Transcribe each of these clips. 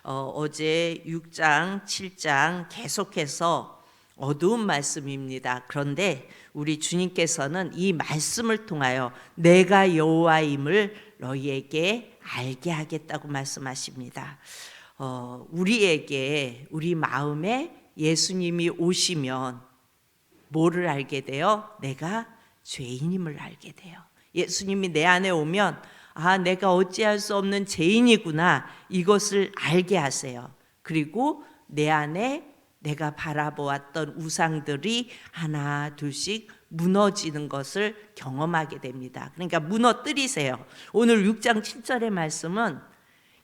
어제 6장, 7장 계속해서 어두운 말씀입니다. 그런데 우리 주님께서는 이 말씀을 통하여 내가 여호와임을 너희에게 알게 하겠다고 말씀하십니다. 우리에게 우리 마음에 예수님이 오시면 뭐를 알게 돼요? 내가 죄인임을 알게 돼요. 예수님이 내 안에 오면 내가 어찌할 수 없는 죄인이구나, 이것을 알게 하세요. 그리고 내 안에 내가 바라보았던 우상들이 하나 둘씩 무너지는 것을 경험하게 됩니다. 그러니까 무너뜨리세요. 오늘 6장 7절의 말씀은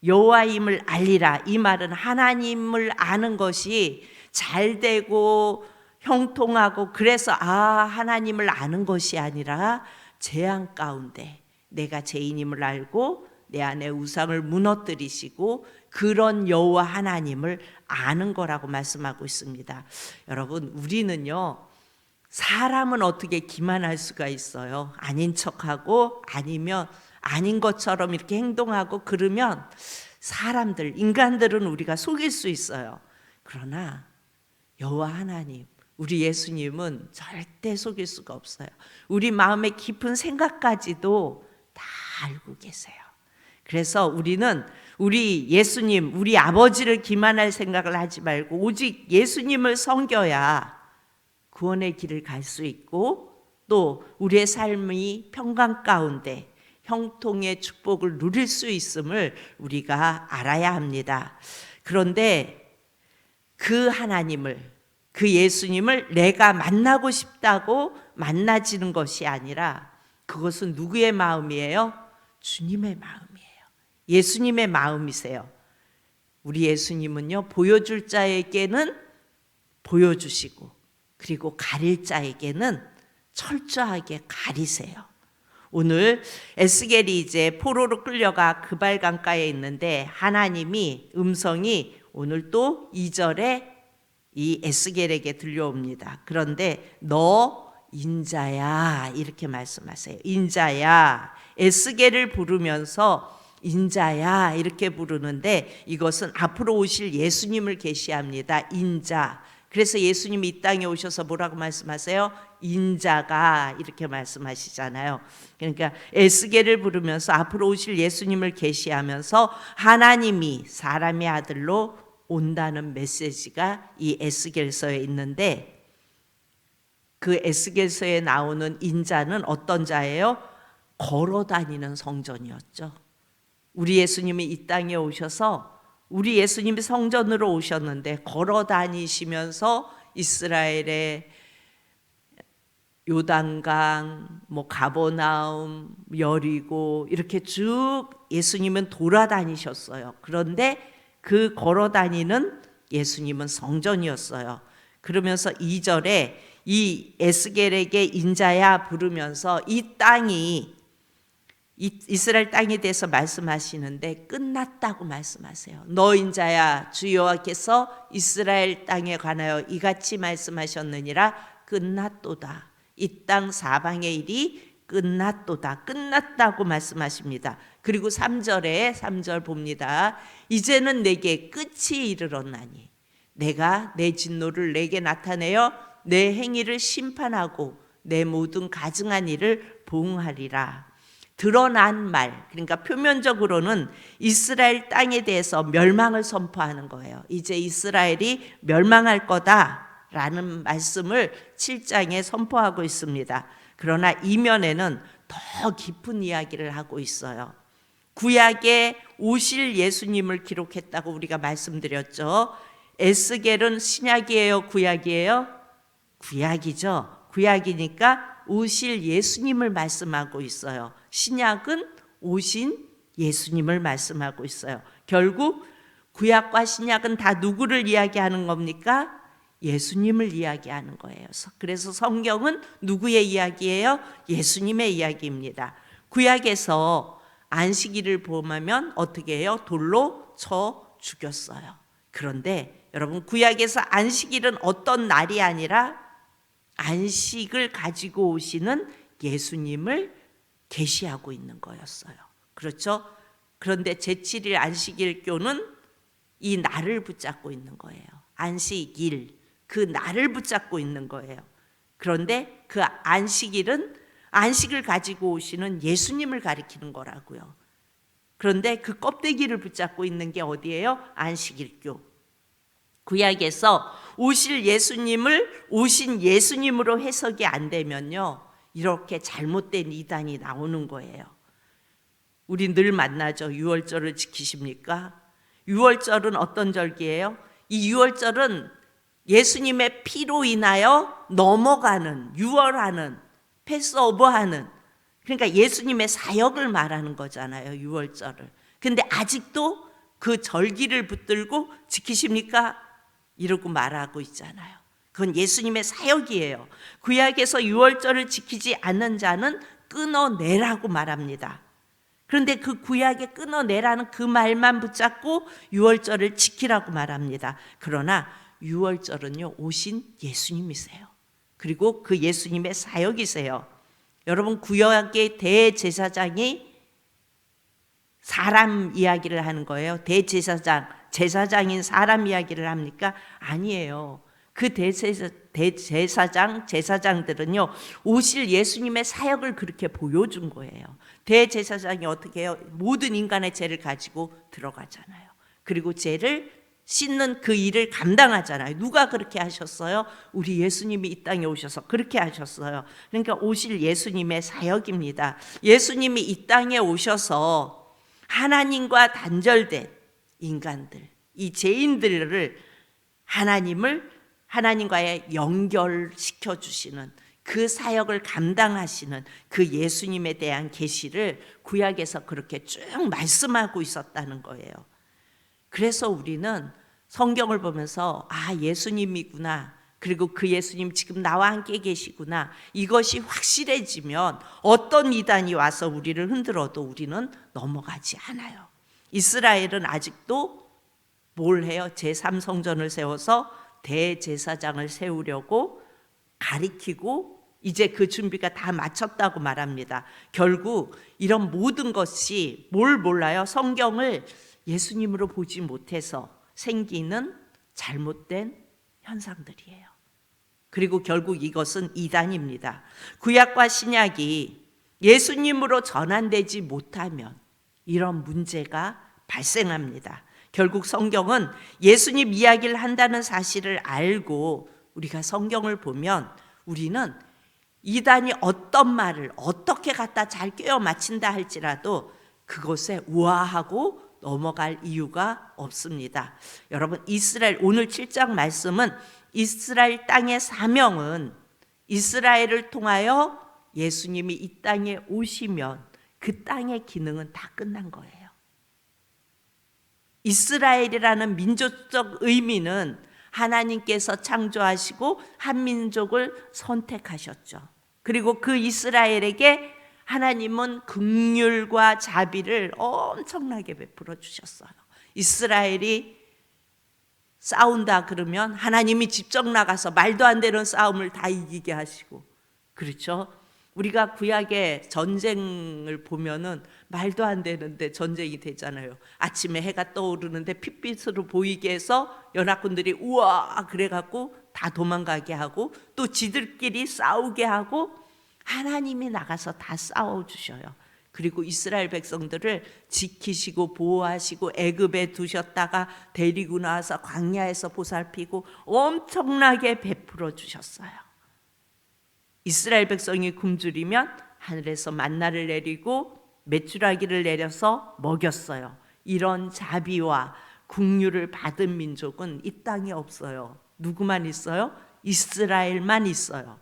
여호와임을 알리라. 이 말은 하나님을 아는 것이 잘 되고 형통하고 그래서 하나님을 아는 것이 아니라 재앙 가운데 내가 죄인임을 알고 내 안에 우상을 무너뜨리시고 그런 여호와 하나님을 아는 거라고 말씀하고 있습니다. 여러분, 우리는요, 사람은 어떻게 기만할 수가 있어요? 아닌 척하고 아니면 아닌 것처럼 이렇게 행동하고 그러면 사람들, 인간들은 우리가 속일 수 있어요. 그러나 여호와 하나님, 우리 예수님은 절대 속일 수가 없어요. 우리 마음의 깊은 생각까지도 다 알고 계세요. 그래서 우리는 우리 예수님, 우리 아버지를 기만할 생각을 하지 말고 오직 예수님을 섬겨야 구원의 길을 갈 수 있고 또 우리의 삶이 평강 가운데 형통의 축복을 누릴 수 있음을 우리가 알아야 합니다. 그런데 그 하나님을, 그 예수님을 내가 만나고 싶다고 만나지는 것이 아니라 그것은 누구의 마음이에요? 주님의 마음이에요. 예수님의 마음이세요. 우리 예수님은요, 보여줄 자에게는 보여주시고 그리고 가릴 자에게는 철저하게 가리세요. 오늘 에스겔이 이제 포로로 끌려가 그발강가에 있는데 하나님이 음성이 오늘 또 2절에 이 에스겔에게 들려옵니다. 그런데 너 인자야, 이렇게 말씀하세요. 인자야. 에스겔을 부르면서 인자야 이렇게 부르는데 이것은 앞으로 오실 예수님을 계시합니다. 인자. 그래서 예수님이 이 땅에 오셔서 뭐라고 말씀하세요? 인자가, 이렇게 말씀하시잖아요. 그러니까 에스겔을 부르면서 앞으로 오실 예수님을 계시하면서 하나님이 사람의 아들로 온다는 메시지가 이 에스겔서에 있는데 그 에스겔서에 나오는 인자는 어떤 자예요? 걸어 다니는 성전이었죠. 우리 예수님이 이 땅에 오셔서 우리 예수님이 성전으로 오셨는데 걸어 다니시면서 이스라엘의 요단강, 가버나움, 여리고 이렇게 쭉 예수님은 돌아다니셨어요. 그런데 그 걸어 다니는 예수님은 성전이었어요. 그러면서 2절에 이 에스겔에게 인자야 부르면서 이 땅이 이스라엘 땅에 대해서 말씀하시는데 끝났다고 말씀하세요. 너 인자야, 주 여호와께서 이스라엘 땅에 관하여 이같이 말씀하셨느니라. 끝났도다. 이 땅 사방의 일이 끝났도다. 끝났다고 말씀하십니다. 그리고 3절 봅니다. 이제는 내게 끝이 이르렀나니 내가 내 진노를 내게 나타내어 내 행위를 심판하고 내 모든 가증한 일을 보응하리라. 드러난 말, 그러니까 표면적으로는 이스라엘 땅에 대해서 멸망을 선포하는 거예요. 이제 이스라엘이 멸망할 거다라는 말씀을 7장에 선포하고 있습니다. 그러나 이면에는 더 깊은 이야기를 하고 있어요. 구약에 오실 예수님을 기록했다고 우리가 말씀드렸죠. 에스겔은 신약이에요, 구약이에요? 구약이죠. 구약이니까 오실 예수님을 말씀하고 있어요. 신약은 오신 예수님을 말씀하고 있어요. 결국 구약과 신약은 다 누구를 이야기하는 겁니까? 예수님을 이야기하는 거예요. 그래서 성경은 누구의 이야기예요? 예수님의 이야기입니다. 구약에서 안식일을 범하면 어떻게 해요? 돌로 쳐 죽였어요. 그런데 여러분, 구약에서 안식일은 어떤 날이 아니라 안식을 가지고 오시는 예수님을 계시하고 있는 거였어요. 그렇죠? 그런데 제7일 안식일교는 이 날을 붙잡고 있는 거예요. 안식일, 그 날을 붙잡고 있는 거예요. 그런데 그 안식일은 안식을 가지고 오시는 예수님을 가리키는 거라고요. 그런데 그 껍데기를 붙잡고 있는 게 어디예요? 안식일교. 구약에서 오실 예수님을 오신 예수님으로 해석이 안 되면요, 이렇게 잘못된 이단이 나오는 거예요. 우리 늘 만나죠. 유월절을 지키십니까? 유월절은 어떤 절기예요? 이 유월절은 예수님의 피로 인하여 넘어가는, 유월하는, 패스오버하는, 그러니까 예수님의 사역을 말하는 거잖아요, 유월절을. 근데 아직도 그 절기를 붙들고 지키십니까? 이러고 말하고 있잖아요. 그건 예수님의 사역이에요. 구약에서 유월절을 지키지 않는 자는 끊어내라고 말합니다. 그런데 그 구약에 끊어내라는 그 말만 붙잡고 유월절을 지키라고 말합니다. 그러나 유월절은요, 오신 예수님이세요. 그리고 그 예수님의 사역이세요. 여러분, 구약의 대제사장이 사람 이야기를 하는 거예요? 제사장인 사람 이야기를 합니까? 아니에요. 그 제사장들은요, 오실 예수님의 사역을 그렇게 보여준 거예요. 대제사장이 어떻게 해요? 모든 인간의 죄를 가지고 들어가잖아요. 그리고 죄를 씻는 그 일을 감당하잖아요. 누가 그렇게 하셨어요? 우리 예수님이 이 땅에 오셔서 그렇게 하셨어요. 그러니까 오실 예수님의 사역입니다. 예수님이 이 땅에 오셔서 하나님과 단절된 인간들, 이 죄인들을 하나님과의 연결시켜 주시는 그 사역을 감당하시는 그 예수님에 대한 계시를 구약에서 그렇게 쭉 말씀하고 있었다는 거예요. 그래서 우리는 성경을 보면서 아, 예수님이구나, 그리고 그 예수님 지금 나와 함께 계시구나, 이것이 확실해지면 어떤 이단이 와서 우리를 흔들어도 우리는 넘어가지 않아요. 이스라엘은 아직도 뭘 해요? 제3성전을 세워서 대제사장을 세우려고 가리키고 이제 그 준비가 다 마쳤다고 말합니다. 결국 이런 모든 것이 뭘 몰라요? 성경을 예수님으로 보지 못해서 생기는 잘못된 현상들이에요. 그리고 결국 이것은 이단입니다. 구약과 신약이 예수님으로 전환되지 못하면 이런 문제가 발생합니다. 결국 성경은 예수님 이야기를 한다는 사실을 알고 우리가 성경을 보면 우리는 이단이 어떤 말을 어떻게 갖다 잘 꿰어 맞춘다 할지라도 그것에 우아하고 넘어갈 이유가 없습니다. 여러분, 오늘 7장 말씀은 이스라엘 땅의 사명은 이스라엘을 통하여 예수님이 이 땅에 오시면 그 땅의 기능은 다 끝난 거예요. 이스라엘이라는 민족적 의미는 하나님께서 창조하시고 한 민족을 선택하셨죠. 그리고 그 이스라엘에게 하나님은 긍휼과 자비를 엄청나게 베풀어 주셨어요. 이스라엘이 싸운다 그러면 하나님이 직접 나가서 말도 안 되는 싸움을 다 이기게 하시고, 그렇죠? 우리가 구약의 전쟁을 보면은 말도 안 되는데 전쟁이 되잖아요. 아침에 해가 떠오르는데 핏빛으로 보이게 해서 연합군들이 우와 그래갖고 다 도망가게 하고 또 지들끼리 싸우게 하고 하나님이 나가서 다 싸워주셔요. 그리고 이스라엘 백성들을 지키시고 보호하시고 애굽에 두셨다가 데리고 나와서 광야에서 보살피고 엄청나게 베풀어 주셨어요. 이스라엘 백성이 굶주리면 하늘에서 만나를 내리고 메추라기를 내려서 먹였어요. 이런 자비와 긍휼을 받은 민족은 이 땅에 없어요. 누구만 있어요? 이스라엘만 있어요.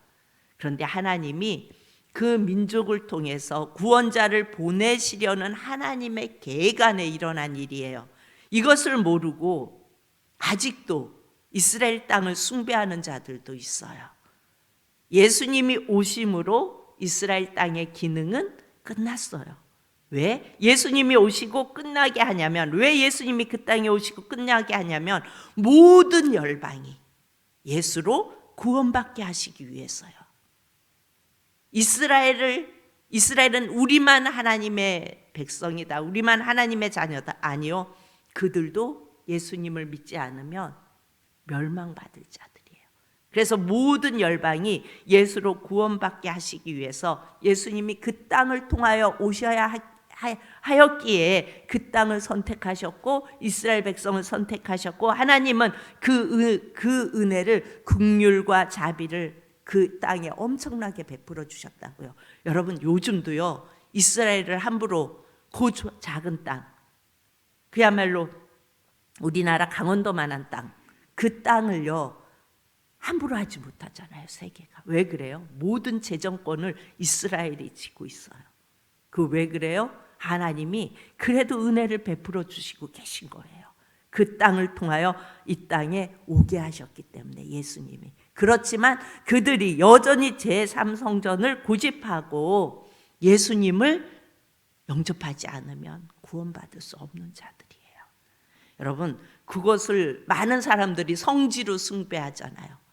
그런데 하나님이 그 민족을 통해서 구원자를 보내시려는 하나님의 계획 안에 일어난 일이에요. 이것을 모르고 아직도 이스라엘 땅을 숭배하는 자들도 있어요. 예수님이 오심으로 이스라엘 땅의 기능은 끝났어요. 왜? 예수님이 오시고 끝나게 하냐면, 왜 예수님이 그 땅에 오시고 끝나게 하냐면 모든 열방이 예수로 구원받게 하시기 위해서요. 이스라엘은 우리만 하나님의 백성이다, 우리만 하나님의 자녀다. 아니요, 그들도 예수님을 믿지 않으면 멸망받을 자들이에요. 그래서 모든 열방이 예수로 구원받게 하시기 위해서 예수님이 그 땅을 통하여 오셔야 하였기에 그 땅을 선택하셨고 이스라엘 백성을 선택하셨고, 하나님은 그 은혜를, 긍휼과 자비를 그 땅에 엄청나게 베풀어 주셨다고요. 여러분, 요즘도요, 이스라엘을 함부로 그 작은 땅, 그야말로 우리나라 강원도만한 땅, 그 땅을요 함부로 하지 못하잖아요, 세계가. 왜 그래요? 모든 재정권을 이스라엘이 쥐고 있어요. 그 왜 그래요? 하나님이 그래도 은혜를 베풀어 주시고 계신 거예요. 그 땅을 통하여 이 땅에 오게 하셨기 때문에, 예수님이. 그렇지만 그들이 여전히 제3성전을 고집하고 예수님을 영접하지 않으면 구원받을 수 없는 자들이에요. 여러분, 그것을 많은 사람들이 성지로 숭배하잖아요.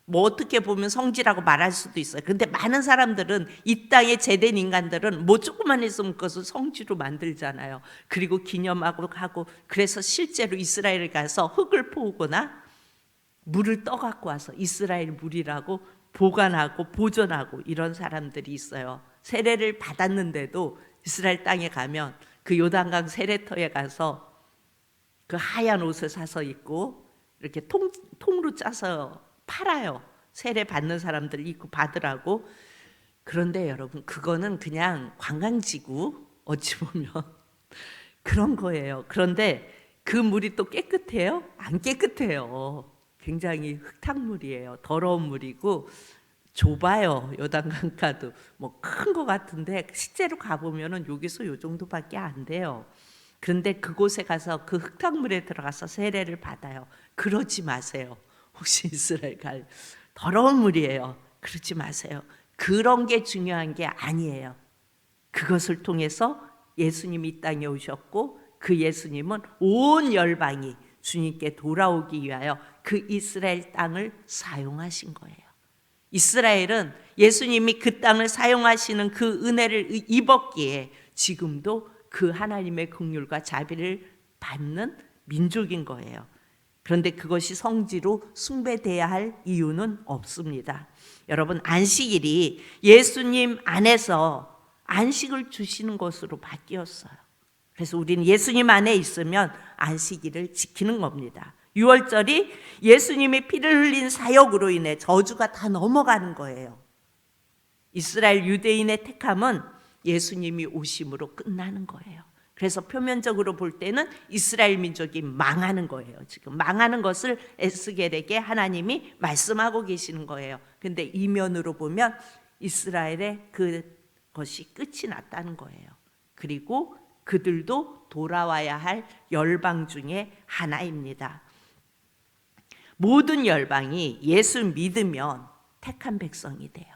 뭐 어떻게 보면 성지라고 말할 수도 있어요. 그런데 많은 사람들은, 이 땅에 제된 인간들은 뭐 조금만 있으면 그것을 성지로 만들잖아요. 그리고 기념하고 하고. 그래서 실제로 이스라엘 가서 흙을 퍼오거나 물을 떠갖고 와서 이스라엘 물이라고 보관하고 보존하고 이런 사람들이 있어요. 세례를 받았는데도 이스라엘 땅에 가면 그 요단강 세례터에 가서 그 하얀 옷을 사서 입고 이렇게 통으로 짜서 팔아요. 세례 받는 사람들 입고 받으라고. 그런데 여러분, 그거는 그냥 관광지구, 어찌 보면 그런 거예요. 그런데 그 물이 또 깨끗해요? 안 깨끗해요. 굉장히 흙탕물이에요. 더러운 물이고 좁아요. 요단강가도 뭐 큰 거 같은데 실제로 가보면은 여기서 요 정도밖에 안 돼요. 그런데 그곳에 가서 그 흙탕물에 들어가서 세례를 받아요. 그러지 마세요. 혹시 이스라엘 갈 더러운 물이에요. 그러지 마세요. 그런 게 중요한 게 아니에요. 그것을 통해서 예수님이 이 땅에 오셨고, 그 예수님은 온 열방이 주님께 돌아오기 위하여 그 이스라엘 땅을 사용하신 거예요. 이스라엘은 예수님이 그 땅을 사용하시는 그 은혜를 입었기에 지금도 그 하나님의 긍휼과 자비를 받는 민족인 거예요. 그런데 그것이 성지로 숭배돼야 할 이유는 없습니다. 여러분, 안식일이 예수님 안에서 안식을 주시는 것으로 바뀌었어요. 그래서 우리는 예수님 안에 있으면 안식일을 지키는 겁니다. 유월절이 예수님이 피를 흘린 사역으로 인해 저주가 다 넘어가는 거예요. 이스라엘 유대인의 택함은 예수님이 오심으로 끝나는 거예요. 그래서 표면적으로 볼 때는 이스라엘 민족이 망하는 거예요. 지금 망하는 것을 에스겔에게 하나님이 말씀하고 계시는 거예요. 근데 이면으로 보면 이스라엘의 그것이 끝이 났다는 거예요. 그리고 그들도 돌아와야 할 열방 중에 하나입니다. 모든 열방이 예수 믿으면 택한 백성이 돼요.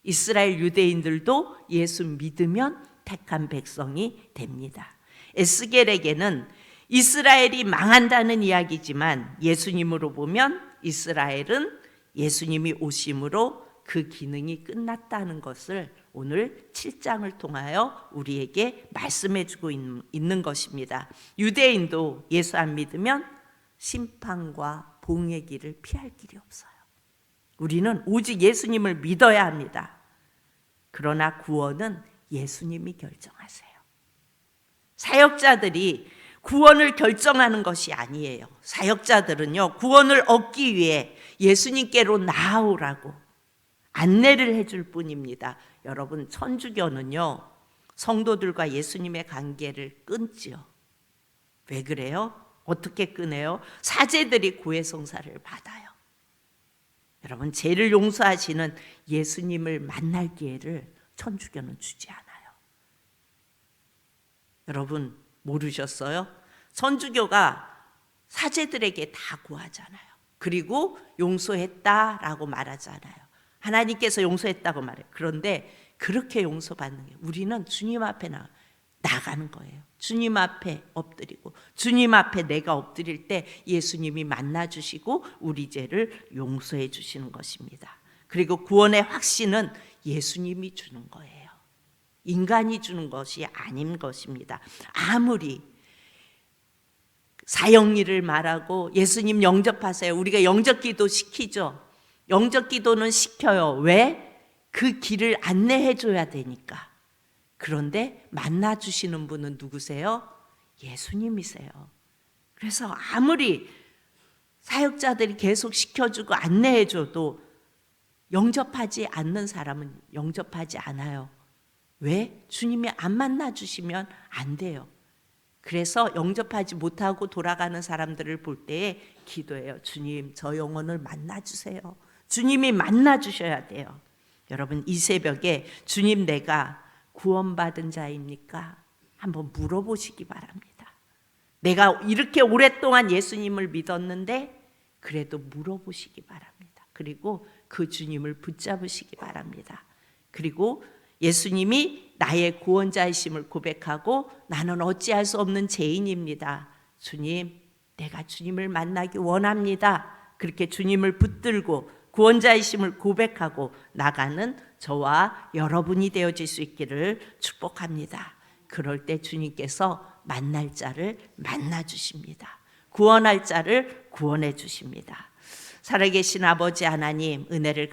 이스라엘 유대인들도 예수 믿으면 택한 백성이 됩니다. 에스겔에게는 이스라엘이 망한다는 이야기지만, 예수님으로 보면 이스라엘은 예수님이 오심으로 그 기능이 끝났다는 것을 오늘 7장을 통하여 우리에게 말씀해 주고 있는 것입니다. 유대인도 예수 안 믿으면 심판과 봉의 길을 피할 길이 없어요. 우리는 오직 예수님을 믿어야 합니다. 그러나 구원은 예수님이 결정하세요. 사역자들이 구원을 결정하는 것이 아니에요. 사역자들은요, 구원을 얻기 위해 예수님께로 나아오라고 안내를 해줄 뿐입니다. 여러분, 천주교는요, 성도들과 예수님의 관계를 끊지요. 왜 그래요? 어떻게 끊어요? 사제들이 고해성사를 받아요. 여러분, 죄를 용서하시는 예수님을 만날 기회를 천주교는 주지 않아요. 여러분, 모르셨어요? 천주교가 사제들에게 다 구하잖아요. 그리고 용서했다라고 말하잖아요. 하나님께서 용서했다고 말해요. 그런데 그렇게 용서받는 게, 우리는 주님 앞에 나가는 거예요. 주님 앞에 엎드리고, 주님 앞에 내가 엎드릴 때 예수님이 만나주시고 우리 죄를 용서해 주시는 것입니다. 그리고 구원의 확신은 예수님이 주는 거예요. 인간이 주는 것이 아닌 것입니다. 아무리 사형리를 말하고 예수님 영접하세요. 우리가 영접기도 시키죠. 영접기도는 시켜요. 왜? 그 길을 안내해 줘야 되니까. 그런데 만나주시는 분은 누구세요? 예수님이세요. 그래서 아무리 사역자들이 계속 시켜주고 안내해줘도 영접하지 않는 사람은 영접하지 않아요. 왜? 주님이 안 만나주시면 안 돼요. 그래서 영접하지 못하고 돌아가는 사람들을 볼 때에 기도해요. 주님, 저 영혼을 만나주세요. 주님이 만나주셔야 돼요. 여러분, 이 새벽에 주님, 내가 구원받은 자입니까? 한번 물어보시기 바랍니다. 내가 이렇게 오랫동안 예수님을 믿었는데 그래도 물어보시기 바랍니다. 그리고 그 주님을 붙잡으시기 바랍니다. 그리고 예수님이 나의 구원자이심을 고백하고 나는 어찌할 수 없는 죄인입니다. 주님, 내가 주님을 만나기 원합니다. 그렇게 주님을 붙들고 구원자이심을 고백하고 나가는 저와 여러분이 되어질 수 있기를 축복합니다. 그럴 때 주님께서 만날 자를 만나주십니다. 구원할 자를 구원해 주십니다. 살아계신 아버지 하나님, 은혜를